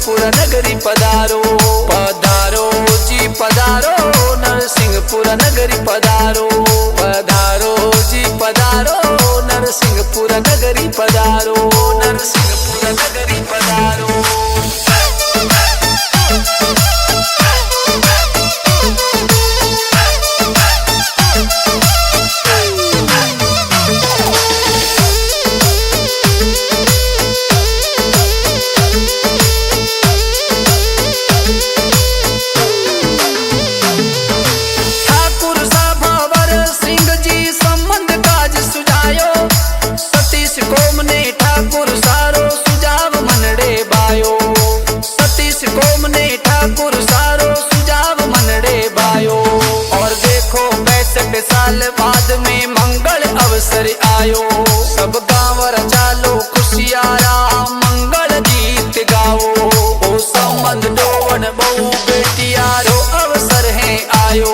नरसिंहपुर नगरी पधारो पधारो जी पधारो नरसिंहपुर नगरी पधारो पधारो जी पधारो नरसिंहपुर नगरी पधारो नरसिंहपुर नगरी पधारो। साल बाद में मंगल अवसर आयो सब गाँव चालो खुशियारा मंगल गीत गाओ ओ संबंध डोवन बहु बेटियारो अवसर है आयो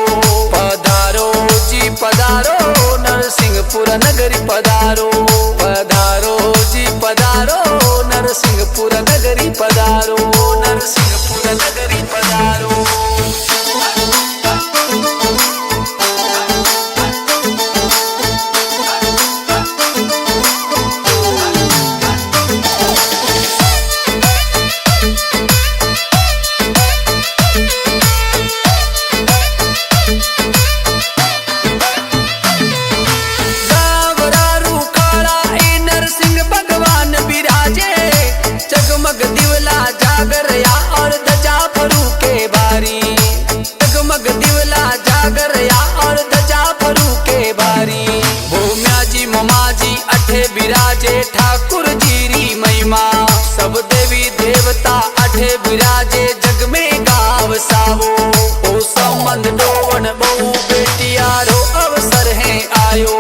पधारो जी पधारो नरसिंहपुर नगरी पधारो पधारो जी पधारो नरसिंहपुर नगरी पधारो नरसिंहपुर नगरी पधारो। जगमग दिवला जागरया और ध्वजा फरू के बारी जगमग दिवला जागरया और ध्वजा फरू के बारी भूम्या जी ममा जी अठे विराजे ठाकुर जीरी महिमा सब देवी देवता अठे विराजे जग में गाव सावो ओ संबंध डोवन बहु बेटियारो अवसर है आयो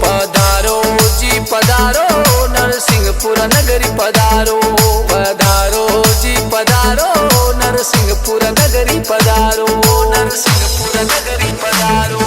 पधारो जी पधारो नरसिंहपुर नगरी पधारो पधारो जी पधारो नरसिंहपुर नगरी पधारो नरसिंहपुर नगरी पधारो।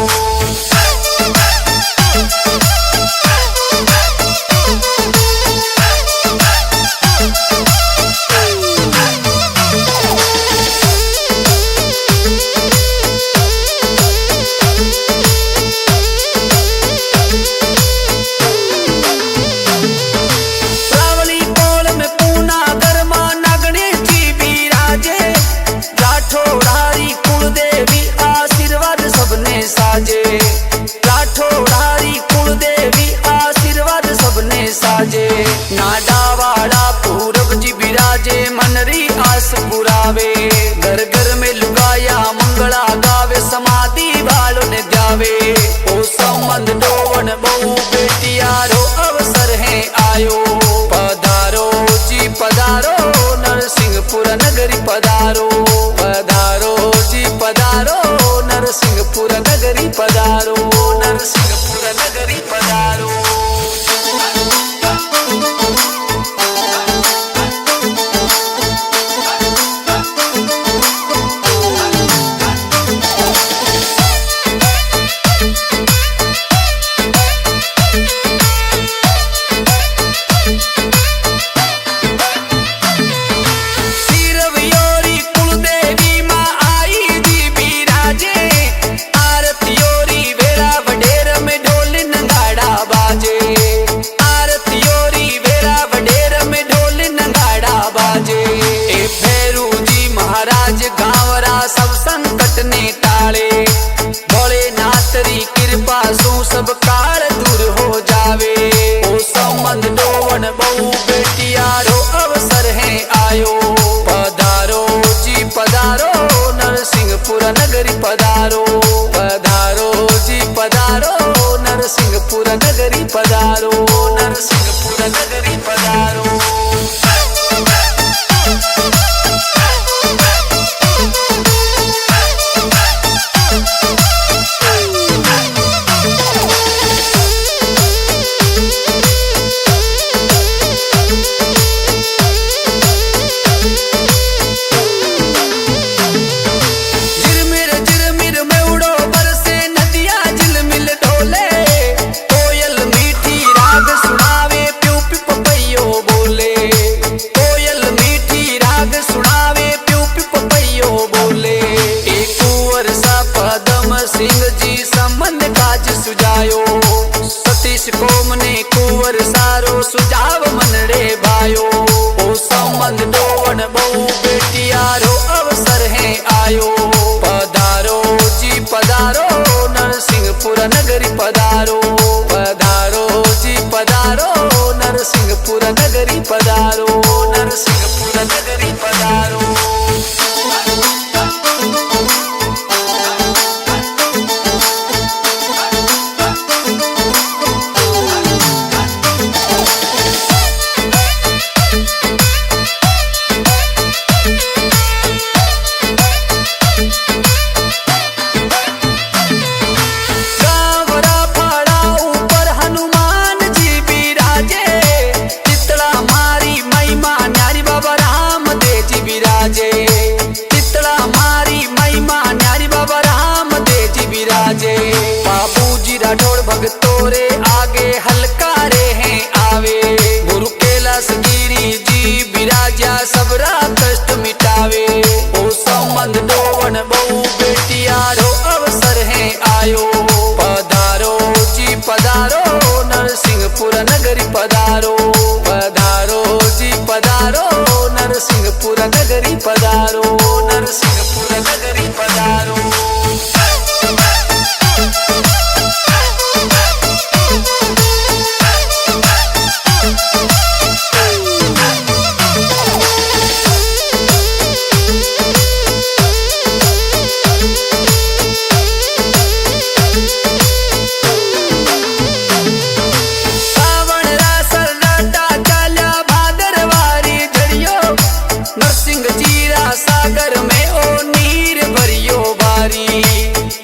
साजे राठौड़ारी कुलदेवी आशीर्वाद सबने साजे नाडावाड़ा पूरब जी विराजे मनरी आस पुरावे घर घर में लुगाया मंगला गावे समाधि वालों ने द्यावे ओ संबंध डोवन बहु बेटियारो अवसर है आयो पधारो जी पधारो नरसिंहपुर नगरी पधारो पधारो जी पधारो नरसिंहपुर नगरी पधारो नरसिंहपुर नगरी पधारो। सब संकट ने टाले भोलेनाथ री कृपा सो सब काल दूर हो जावे ओ संबंध डोवन बहु बेटियारो अवसर है आयो पधारो जी पधारो नरसिंहपुर नगरी पधारो पधारो जी पधारो नरसिंहपुर नगरी पधारो नरसिंहपुर नगरी पधारो। कुंवर सारो सुझाव मनड़े भायो। ओ संबंध डोवन बहु बेटियारो अवसर है आयो। पधारो जी पधारो नरसिंहपुर नगरी पधारो। पधारो जी पधारो नरसिंहपुर नगरी पधारो। नरसिंहपुर नगरी पधारो। बाबूजी राठौड़ भगतों रे आगे हलकारे हैं आवे। गुरु कैलाश गिरी जी विराजा सबरा कष्ट मिटावे। ओ संबंध डोवन बहु बेटियारो अवसर है आयो। पधारो जी पधारो नरसिंहपुर नगरी पधारो। पधारो जी पधारो नरसिंहपुर नगरी पधारो। नरसिंहपुर नगरी पधारो। सागर में ओ नीर भरियो बारी।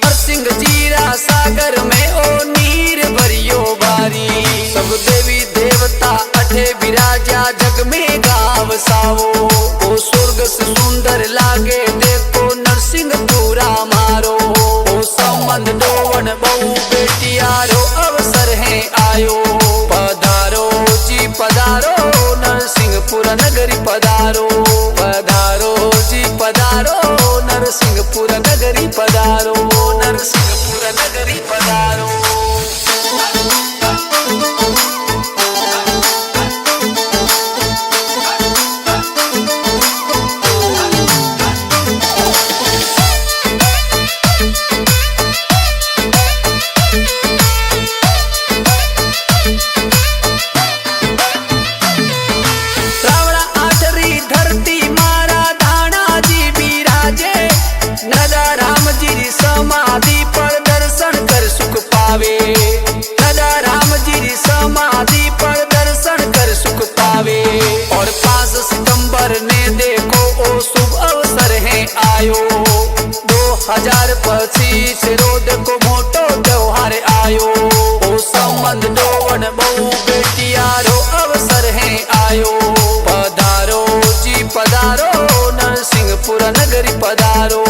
नरसिंह जीरा सागर में ओ नीर भरियो बारी। सब देवी देवता अठे विराजा जग में गाव सावो। ओ स्वर्ग से सुंदर लागे देखो नरसिंहपुरा मारो। ओ संबंध डोवन बहु बेटियारो अवसर है आयो। पधारो जी पधारो नरसिंहपुर नगरी पधारो। पधारो जी पधारो नरसिंहपुर नगरी पधारो। नरसिंहपुर नगरी पधारो। समाधि पर दर्शन कर सुख पावे। राजा राम जी समाधि पर दर्शन कर सुख पावे। और 5 सितंबर ने देखो ओ शुभ अवसर है आयो। 2025 रोज को मोटो त्योहार आयो। ओ संबंध डोवन बहु बेटियारो अवसर है आयो। पधारो जी पधारो नरसिंहपुर नगरी पधारो।